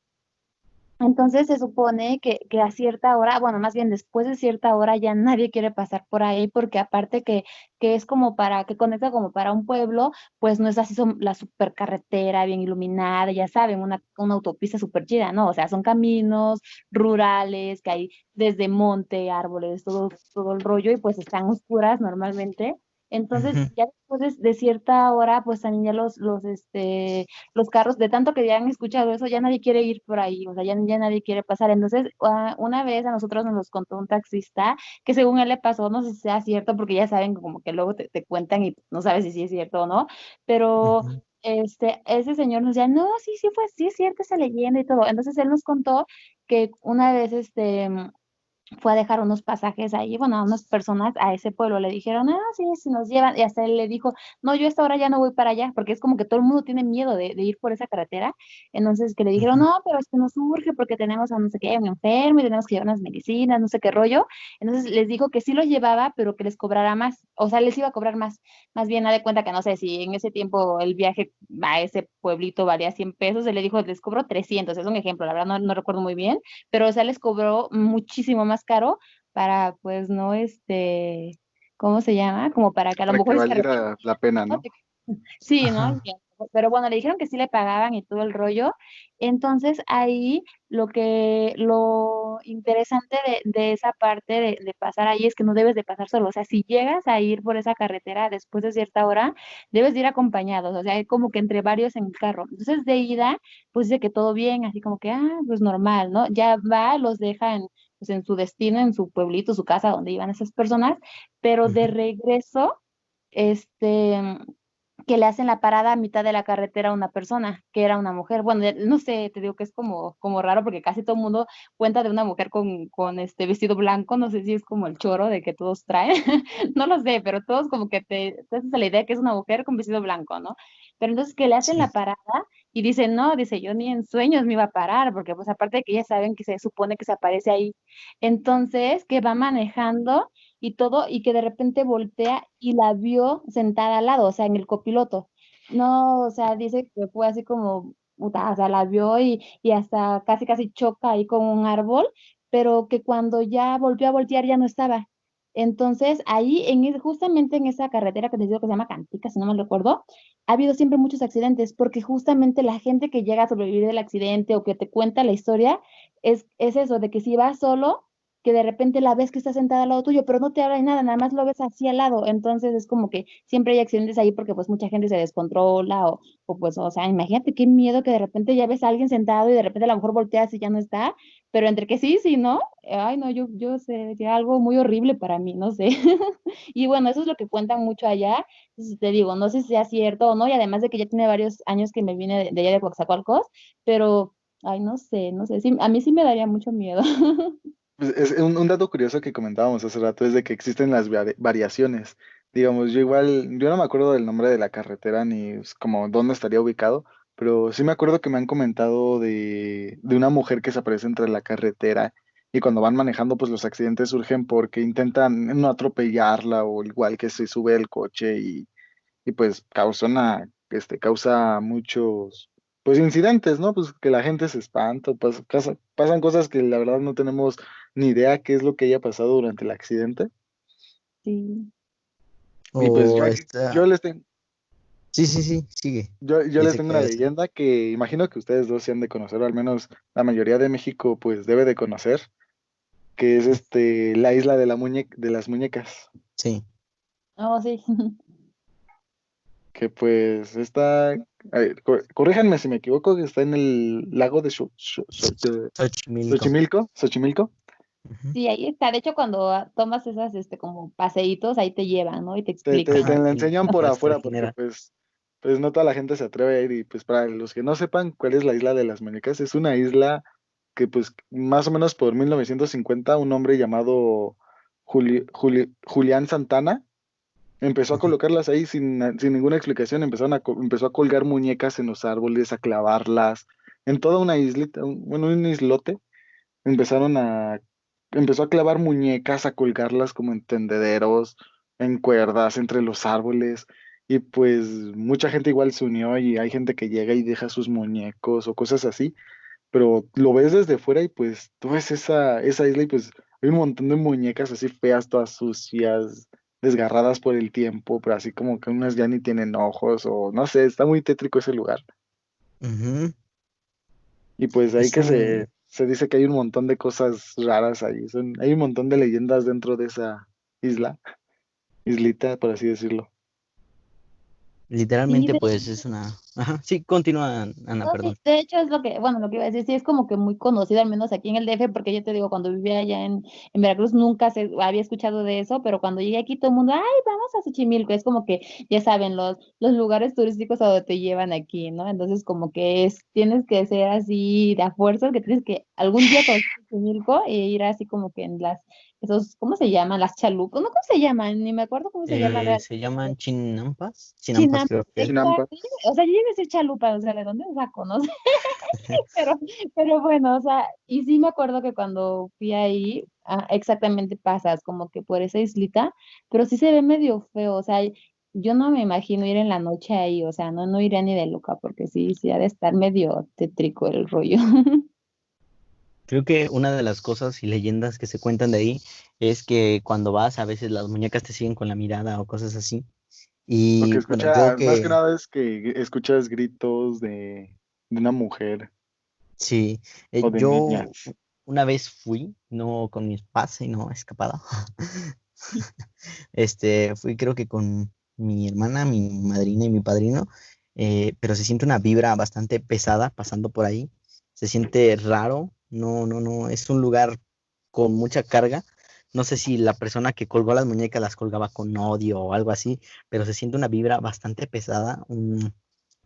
Entonces se supone que a cierta hora, bueno, más bien después de cierta hora ya nadie quiere pasar por ahí porque aparte que es como que conecta como para un pueblo, pues no es así la supercarretera bien iluminada, ya saben, una autopista súper chida, ¿no? O sea, son caminos rurales que hay desde monte, árboles, todo el rollo y pues están oscuras normalmente. Entonces, Ujú, ya después de cierta hora, pues también ya los carros, de tanto que ya han escuchado eso, ya nadie quiere ir por ahí, o sea, ya nadie quiere pasar. Entonces, una vez a nosotros nos los contó un taxista que según él le pasó, no sé si sea cierto, porque ya saben como que luego te cuentan y no sabes si sí es cierto o no, pero ujú. ese señor nos decía, no, sí, sí fue, sí es cierto esa leyenda y todo. Entonces él nos contó que una vez fue a dejar unos pasajes ahí, bueno, a unas personas a ese pueblo le dijeron, sí, si nos llevan, y hasta él le dijo, no, yo a esta hora ya no voy para allá, porque es como que todo el mundo tiene miedo de ir por esa carretera, entonces que le dijeron, Ujú, no, pero es que nos urge porque tenemos a no sé qué, un enfermo y tenemos que llevar unas medicinas, no sé qué rollo, entonces les dijo que sí los llevaba, pero que les cobrara más, o sea, les iba a cobrar más bien, de cuenta que no sé si en ese tiempo el viaje a ese pueblito valía 100 pesos, él le dijo, les cobro 300, es un ejemplo, la verdad no recuerdo muy bien, pero o sea, les cobró muchísimo más caro para, pues, no, ¿cómo se llama? Como para que a lo para que mejor se valiera la pena, ¿no? ¿no? Sí, ¿no? ajá. Pero bueno, le dijeron que sí le pagaban y todo el rollo. Entonces ahí lo interesante de esa parte de pasar ahí es que no debes de pasar solo. O sea, si llegas a ir por esa carretera después de cierta hora, debes de ir acompañados. O sea, hay como que entre varios en el carro. Entonces de ida, pues dice que todo bien, así como que, pues normal, ¿no? Ya va, los deja pues, en su destino, en su pueblito, su casa, donde iban esas personas, pero de Ujú. regreso este, que le hacen la parada a mitad de la carretera a una persona, que era una mujer. Bueno, no sé, te digo que es como raro porque casi todo el mundo cuenta de una mujer con este vestido blanco, no sé si es como el choro de que todos traen, no lo sé, pero todos como que te haces la idea que es una mujer con vestido blanco, ¿no? Pero entonces que le hacen la Sí. parada y dicen, no, dice, yo ni en sueños me iba a parar, porque pues aparte de que ya saben que se supone que se aparece ahí, entonces que va manejando y todo, y que de repente voltea y la vio sentada al lado, o sea, en el copiloto. No, o sea, dice que fue así como, puta, o sea, la vio y hasta casi choca ahí con un árbol, pero que cuando ya volvió a voltear ya no estaba. Entonces, ahí, justamente en esa carretera que les digo que se llama Cantica, si no me recuerdo, ha habido siempre muchos accidentes, porque justamente la gente que llega a sobrevivir del accidente o que te cuenta la historia, es eso, de que si vas solo, que de repente la ves que está sentada al lado tuyo, pero no te habla ni nada, nada más lo ves así al lado. Entonces es como que siempre hay accidentes ahí porque pues mucha gente se descontrola o pues, o sea, imagínate qué miedo que de repente ya ves a alguien sentado y de repente a lo mejor volteas y ya no está, pero entre que sí, sí, ¿no? Ay, no, yo sería algo muy horrible para mí, no sé. Y bueno, eso es lo que cuentan mucho allá. Entonces te digo, no sé si sea cierto o no, y además de que ya tiene varios años que me vine de allá de Coatzacoalcos, pero, ay, no sé, sí, a mí sí me daría mucho miedo. Pues es un dato curioso que comentábamos hace rato es de que existen las variaciones. Digamos, yo no me acuerdo del nombre de la carretera ni como dónde estaría ubicado, pero sí me acuerdo que me han comentado de una mujer que se aparece entre la carretera y cuando van manejando, pues los accidentes surgen porque intentan no atropellarla o igual que se sube el coche y pues causa muchos pues incidentes, ¿no? Pues que la gente se espanta, pasan cosas que la verdad no tenemos ni idea qué es lo que haya pasado durante el accidente. Sí. Y pues O está. yo les tengo, Sí, sí, sí, sigue. yo les Dice tengo que una debe ser. leyenda que imagino que ustedes dos se han de conocer, o al menos la mayoría de México pues debe de conocer, que es Ujú. la isla de de las muñecas. Sí. Oh, sí. Que pues está, corríjanme si me equivoco, que está en el lago de Xochimilco. Xochimilco. Ujú. Sí, ahí está. De hecho, cuando tomas esas, como paseitos, ahí te llevan, ¿no? Y te Te explican. Ajá, la y enseñan por pues afuera porque trajinera. pues no toda la gente se atreve a ir y pues para los que no sepan cuál es la isla de las muñecas, es una isla que pues más o menos por 1950 un hombre llamado Julián Santana empezó a Ujú. colocarlas ahí sin ninguna explicación, empezó a colgar muñecas en los árboles, a clavarlas, en toda una islita, bueno, un islote, empezaron a, empezó a clavar muñecas, a colgarlas como en tendederos, en cuerdas, entre los árboles, y pues mucha gente igual se unió y hay gente que llega y deja sus muñecos o cosas así, pero lo ves desde fuera y pues tú ves esa isla y pues hay un montón de muñecas así feas, todas sucias, desgarradas por el tiempo, pero así como que unas ya ni tienen ojos o no sé, está muy tétrico ese lugar. Ujú. Y pues ahí Es que un. se dice que hay un montón de cosas raras ahí, hay un montón de leyendas dentro de esa isla. islita, por así decirlo. Sí, Literalmente, pues es una... Ajá, sí, continúa, Ana, no, sí, perdón. de hecho es lo que, bueno, lo que iba a decir, sí es como que muy conocido, al menos aquí en el DF, porque yo te digo, cuando vivía allá en Veracruz nunca se había escuchado de eso, pero cuando llegué aquí todo el mundo, ay, vamos a Xochimilco, es como que, ya saben, los lugares turísticos a donde te llevan aquí, ¿no? Entonces como que es, tienes que ser así de a fuerza, que tienes que algún día conocer Xochimilco e ir así como que en esos, ¿cómo se llaman? Las chalupas, ¿no? ¿Cómo se llaman? Ni me acuerdo cómo se llama Se realmente. llaman chinampas. Chinampas Chinampa, creo que es. Chinampa. exacto. O sea, yo iba a decir chalupa, o sea, ¿de dónde saco? No sé, pero, pero bueno, o sea, y sí me acuerdo que cuando fui ahí, exactamente pasas como que por esa islita, pero sí se ve medio feo, o sea, yo no me imagino ir en la noche ahí, o sea, no iría ni de loca, porque sí ha de estar medio tétrico el rollo. Creo que una de las cosas y leyendas que se cuentan de ahí es que cuando vas, a veces las muñecas te siguen con la mirada o cosas así. Lo que Y bueno, creo escuchas, más que que nada es que escuchas gritos de una mujer sí. o de Yo niñas. una vez fui, no con mis papás, sino escapada. Fui creo que con mi hermana, mi madrina y mi padrino, pero se siente una vibra bastante pesada pasando por ahí. Se siente raro, no, es un lugar con mucha carga. No sé si la persona que colgó las muñecas las colgaba con odio o algo así, pero se siente una vibra bastante pesada, un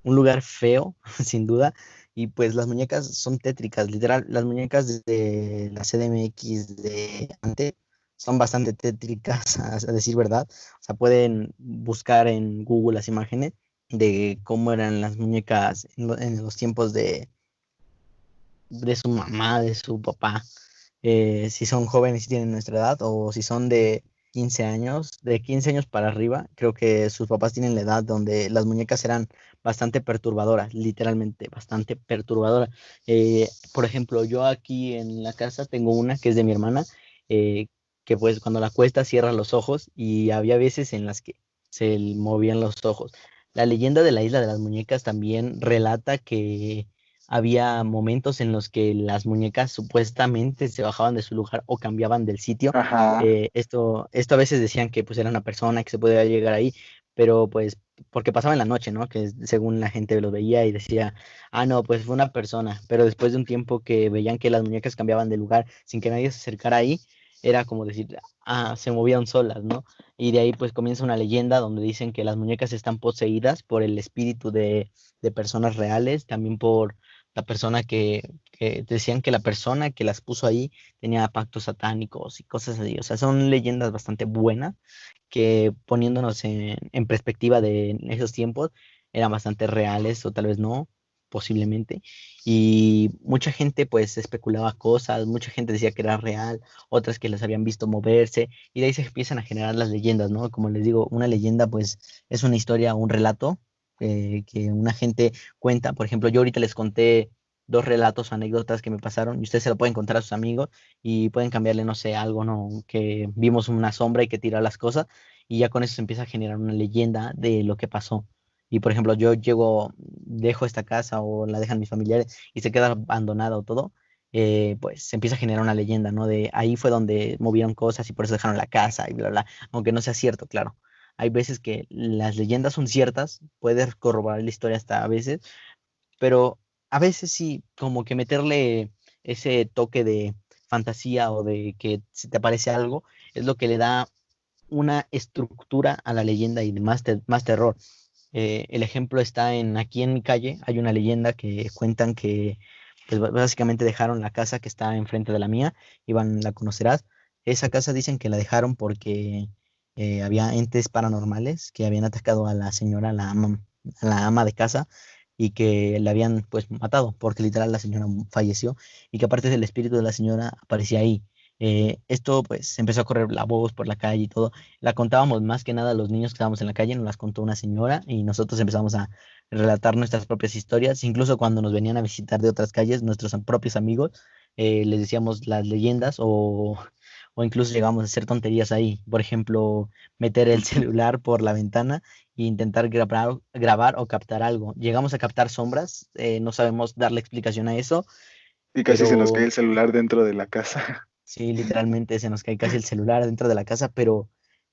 lugar feo, sin duda. Y pues las muñecas son tétricas, literal, las muñecas de la CDMX de antes son bastante tétricas, a decir verdad. O sea, pueden buscar en Google las imágenes de cómo eran las muñecas en los tiempos de su mamá, de su papá, si son jóvenes y tienen nuestra edad, o si son de 15 años para arriba, creo que sus papás tienen la edad donde las muñecas eran bastante perturbadoras, literalmente bastante perturbadoras. Por ejemplo, yo aquí en la casa tengo una que es de mi hermana, eh, que pues cuando la acuesta cierra los ojos y había veces en las que se le movían los ojos. La leyenda de la isla de las muñecas también relata que había momentos en los que las muñecas supuestamente se bajaban de su lugar o cambiaban del sitio. Ajá. Esto a veces decían que pues era una persona que se podía llegar ahí, pero pues porque pasaba en la noche, ¿no? Que según la gente lo veía y decía, ah, no, pues fue una persona, pero después de un tiempo que veían que las muñecas cambiaban de lugar sin que nadie se acercara ahí, era como decir, ah, se movían solas, ¿no? Y de ahí pues comienza una leyenda donde dicen que las muñecas están poseídas por el espíritu de personas reales, también por la persona que decían que la persona que las puso ahí tenía pactos satánicos y cosas así. O sea, son leyendas bastante buenas que poniéndonos en perspectiva de esos tiempos eran bastante reales o tal vez no, posiblemente. Y mucha gente pues especulaba cosas, mucha gente decía que era real, otras que las habían visto moverse y de ahí se empiezan a generar las leyendas, ¿no? Como les digo, una leyenda pues es una historia, un relato que una gente cuenta. Por ejemplo, yo ahorita les conté dos relatos o anécdotas que me pasaron y ustedes se lo pueden contar a sus amigos y pueden cambiarle, no sé, algo, ¿no? Que vimos una sombra y que tira las cosas y ya con eso se empieza a generar una leyenda de lo que pasó. Y por ejemplo, yo llego, dejo esta casa o la dejan mis familiares y se queda abandonada o todo, pues se empieza a generar una leyenda, ¿no? De ahí fue donde movieron cosas y por eso dejaron la casa y bla, bla, aunque no sea cierto, claro. Hay veces que las leyendas son ciertas, puedes corroborar la historia hasta a veces, pero a veces sí, como que meterle ese toque de fantasía o de que se te aparece algo, es lo que le da una estructura a la leyenda y de más terror. El ejemplo está en aquí en mi calle, hay una leyenda que cuentan que pues básicamente dejaron la casa que está enfrente de la mía, Iván, la conocerás. Esa casa dicen que la dejaron porque había entes paranormales que habían atacado a la señora, a la ama de casa y que la habían pues matado porque literal la señora falleció y que aparte del espíritu de la señora aparecía ahí. Esto pues empezó a correr la voz por la calle y todo, la contábamos más que nada a los niños que estábamos en la calle, nos las contó una señora y nosotros empezamos a relatar nuestras propias historias, incluso cuando nos venían a visitar de otras calles, nuestros propios amigos, les decíamos las leyendas o incluso llegamos a hacer tonterías ahí, por ejemplo, meter el celular por la ventana e intentar grabar o captar algo. Llegamos a captar sombras, no sabemos darle explicación a eso, Y casi se nos cae pero el celular dentro de la casa. sí, literalmente se nos cae casi el celular dentro de la casa, pero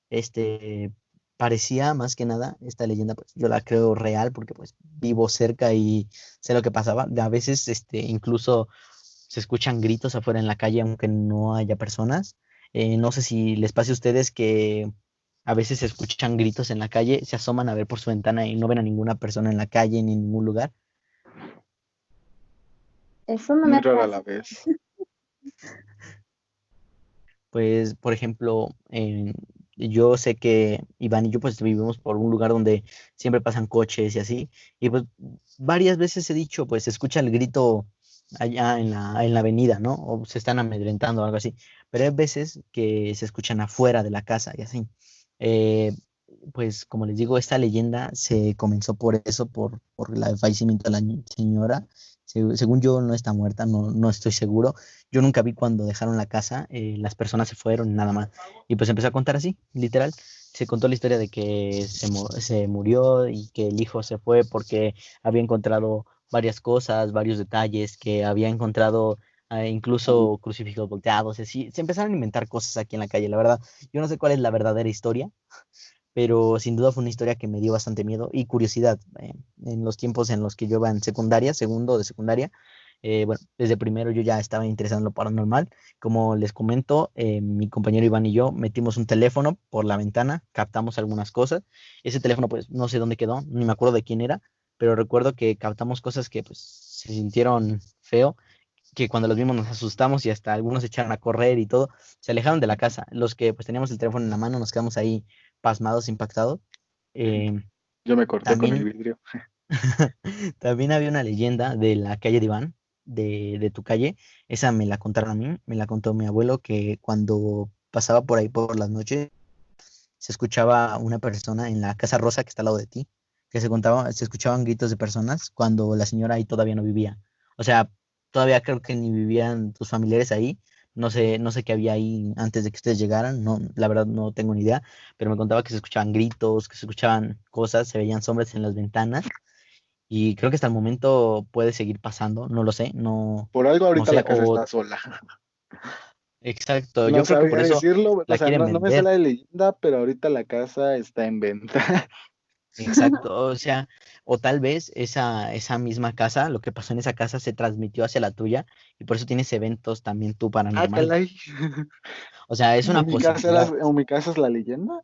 este, parecía más que nada, esta leyenda, pues yo la creo real porque pues vivo cerca y sé lo que pasaba. A veces, incluso se escuchan gritos afuera en la calle aunque no haya personas. No sé si les pase a ustedes que a veces se escuchan gritos en la calle, se asoman a ver por su ventana y no ven a ninguna persona en la calle ni en ningún lugar. Eso no me Muy ha rara a pasado. la vez. Pues, por ejemplo, yo sé que Iván y yo pues vivimos por un lugar donde siempre pasan coches y así, y pues varias veces he dicho, pues se escucha el grito allá en la avenida, ¿no? O se están amedrentando o algo así, pero hay veces que se escuchan afuera de la casa y así. Eh, pues como les digo, esta leyenda se comenzó por eso, por el fallecimiento de la señora. Según yo no está muerta, no estoy seguro. Yo nunca vi cuando dejaron la casa, las personas se fueron, nada más. Y pues empezó a contar así, literal. Se contó la historia de que se murió y que el hijo se fue porque había encontrado varias cosas, varios detalles, que había encontrado incluso crucifijos volteados, y así. Se empezaron a inventar cosas aquí en la calle, la verdad. Yo no sé cuál es la verdadera historia, pero sin duda fue una historia que me dio bastante miedo y curiosidad. En los tiempos en los que yo iba en secundaria, segundo de secundaria, bueno, desde primero yo ya estaba interesado en lo paranormal. Como les comento, mi compañero Iván y yo metimos un teléfono por la ventana, captamos algunas cosas. Ese teléfono, pues, no sé dónde quedó, ni me acuerdo de quién era, pero recuerdo que captamos cosas que, pues, se sintieron feo, que cuando los vimos nos asustamos y hasta algunos se echaron a correr y todo, se alejaron de la casa. Los que, pues, teníamos el teléfono en la mano nos quedamos ahí pasmados, impactados. Eh, Yo me corté con el también vidrio. También había una leyenda de la calle de Iván, de tu calle. Esa me la contaron a mí, me la contó mi abuelo, que cuando pasaba por ahí por las noches, se escuchaba una persona en la Casa Rosa que está al lado de ti, que se escuchaban gritos de personas cuando la señora ahí todavía no vivía. O sea, todavía creo que ni vivían tus familiares ahí. No sé qué había ahí antes de que ustedes llegaran, no, la verdad no tengo ni idea, pero me contaba que se escuchaban gritos, que se escuchaban cosas, se veían sombras en las ventanas y creo que hasta el momento puede seguir pasando, no lo sé, Por algo no ahorita sé, la casa o está sola. exacto, No yo creo que por sabría eso decirlo, o la sea, quieren no me sé vender, la leyenda, pero ahorita la casa está en venta. exacto, o sea, o tal vez esa misma casa, lo que pasó en esa casa se transmitió hacia la tuya y por eso tienes eventos también tú Ah, paranormales. caray. O sea, es una posibilidad, ¿En mi casa es la leyenda?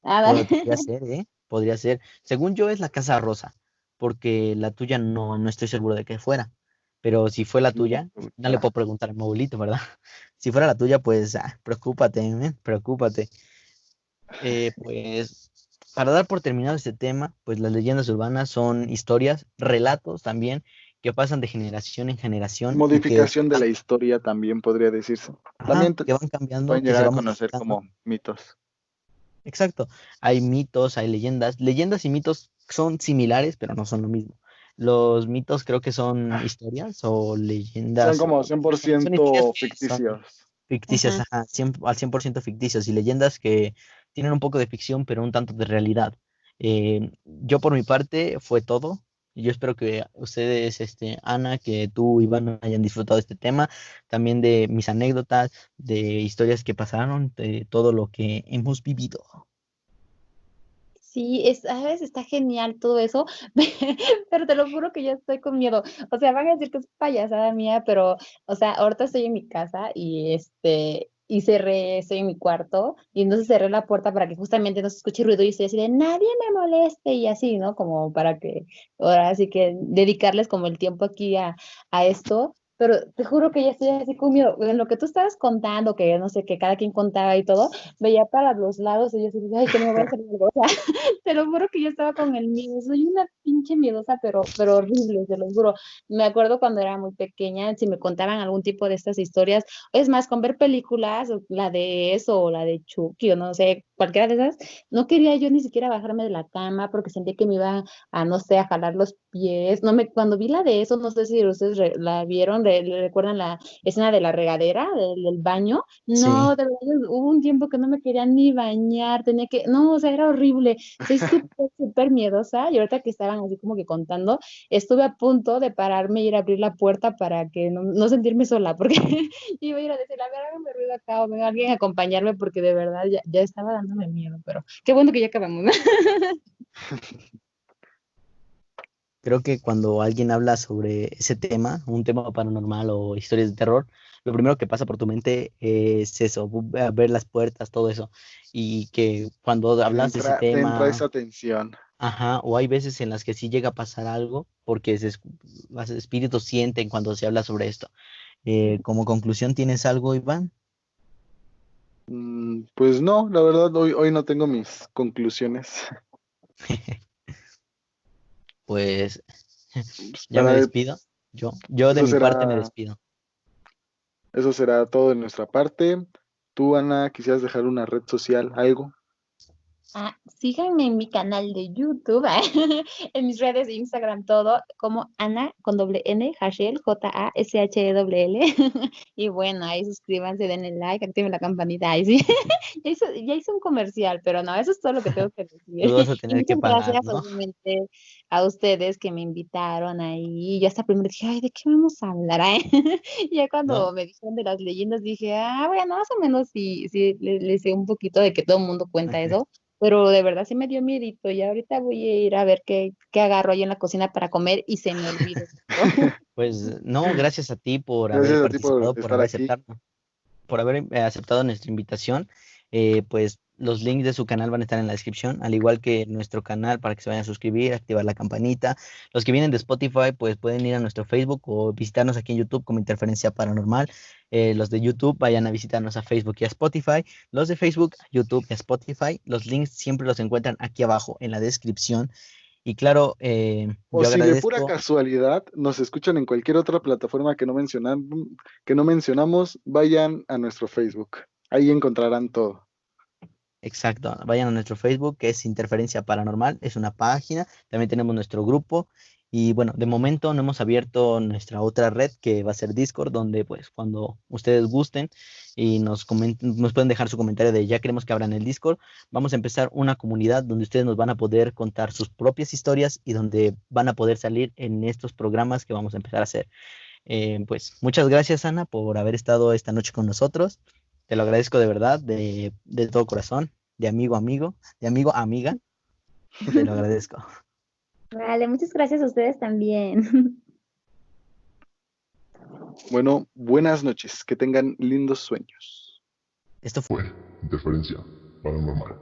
Ah, vale. podría ser, ¿eh? Podría ser. Según yo es la casa rosa, porque la tuya no estoy seguro de que fuera. Pero si fue la No, tuya, no le puta. puedo preguntar a mi abuelito, ¿verdad? Si fuera la tuya, pues preocúpate, preocúpate. Pues para dar por terminado este tema, pues las leyendas urbanas son historias, relatos también, que pasan de generación en generación y que Modificación de la historia también podría decirse. ajá, También que van cambiando, pueden que se llegar a van conocer modificando. como mitos. Exacto. Hay mitos, hay leyendas. Leyendas y mitos son similares, pero no son lo mismo. Los mitos creo que son historias o Son leyendas, como o son historias 100% que son ficticios. ficticias, Ajá. ajá, al 100% ficticios y leyendas que tienen un poco de ficción, pero un tanto de realidad. Yo por mi parte fue todo. Y yo espero que ustedes, Ana, que tú, Iván, hayan disfrutado de este tema, también de mis anécdotas, de historias que pasaron, de todo lo que hemos vivido. Sí, ¿sabes? Está genial todo eso, pero te lo juro que ya estoy con miedo. O sea, van a decir que es payasada mía, pero, o sea, ahorita estoy en mi casa y estoy en mi cuarto y entonces cerré la puerta para que justamente no se escuche ruido y estoy así de nadie me moleste y así, ¿no? Como para que ahora sí que dedicarles como el tiempo aquí a esto. Pero te juro que ya estoy así con miedo. En lo que tú estabas contando, que no sé, que cada quien contaba y todo, veía para los lados y yo así, ay, que no me voy a salir algo. O sea, te lo juro que yo estaba con el miedo. Soy una pinche miedosa, pero horrible, te lo juro. Me acuerdo cuando era muy pequeña, si me contaban algún tipo de estas historias, es más, con ver películas, o la de eso, o la de Chucky, o no sé, cualquiera de esas, no quería yo ni siquiera bajarme de la cama porque sentía que me iba a, no sé, a jalar los pies. No me, cuando vi la de eso, no sé si ustedes la vieron, le recuerdan la escena de la regadera, del baño. Sí. No, de verdad, hubo un tiempo que no me quería ni bañar, tenía que, no, o sea, era horrible. Soy súper, súper miedosa y ahorita que estaban así como que contando, estuve a punto de pararme y ir a abrir la puerta para que no sentirme sola, porque iba a ir a decirle, a ver, hágame ruido acá o venga alguien a acompañarme porque de verdad ya estaba dándome miedo, pero qué bueno que ya acabamos, ¿no? Creo que cuando alguien habla sobre ese tema, un tema paranormal o historias de terror, lo primero que pasa por tu mente es eso, ver las puertas, todo eso. Y que cuando hablas de ese Te entra tema, esa tensión. ajá, o hay veces en las que sí llega a pasar algo, porque los espíritus sienten cuando se habla sobre esto. Como conclusión, ¿tienes algo, Iván? Pues no, la verdad, hoy no tengo mis conclusiones. Pues Pues ya me despido. Yo de eso mi parte me será, despido. eso será todo de nuestra parte. Tú, Ana, quisieras dejar una red social, algo. Síganme en mi canal de YouTube, en mis redes de Instagram, todo como Ana con doble N, Hashel, Jashel. Y bueno, ahí suscríbanse, denle like, activen la campanita. Ahí sí, ya hice un comercial, pero no, eso es todo lo que tengo que Tú decir. vas a Y tener que muchas pagar, gracias, ¿no? obviamente, a ustedes que me invitaron ahí. Yo hasta primero dije, ay, ¿de qué vamos a hablar? Y ya cuando No, me dijeron de las leyendas, dije, bueno, más o menos sí, sí, le sé un poquito de que todo el mundo cuenta eso. Pero de verdad sí me dio miedito y ahorita voy a ir a ver qué agarro ahí en la cocina para comer y se me olvidó. pues no, gracias a ti por haber Gracias a ti por participado, estar aquí. por haber aceptado nuestra invitación. Pues los links de su canal van a estar en la descripción, al igual que nuestro canal para que se vayan a suscribir, activar la campanita. Los que vienen de Spotify, pues pueden ir a nuestro Facebook o visitarnos aquí en YouTube como Interferencia Paranormal. Los de YouTube vayan a visitarnos a Facebook y a Spotify. Los de Facebook, YouTube y a Spotify. Los links siempre los encuentran aquí abajo en la descripción. Y claro, O yo si de pura agradezco. casualidad nos escuchan en cualquier otra plataforma que no mencionamos, vayan a nuestro Facebook. Ahí encontrarán todo. Exacto, vayan a nuestro Facebook que es Interferencia Paranormal, es una página, también tenemos nuestro grupo y bueno, de momento no hemos abierto nuestra otra red que va a ser Discord, donde pues cuando ustedes gusten y nos pueden dejar su comentario de ya queremos que abran el Discord, vamos a empezar una comunidad donde ustedes nos van a poder contar sus propias historias y donde van a poder salir en estos programas que vamos a empezar a hacer. Pues muchas gracias, Ana, por haber estado esta noche con nosotros. Te lo agradezco de verdad, de todo corazón, de amigo a amigo, de amigo a amiga. Te lo agradezco. Vale, muchas gracias a ustedes también. Bueno, buenas noches, que tengan lindos sueños. Esto Fue Interferencia Paranormal.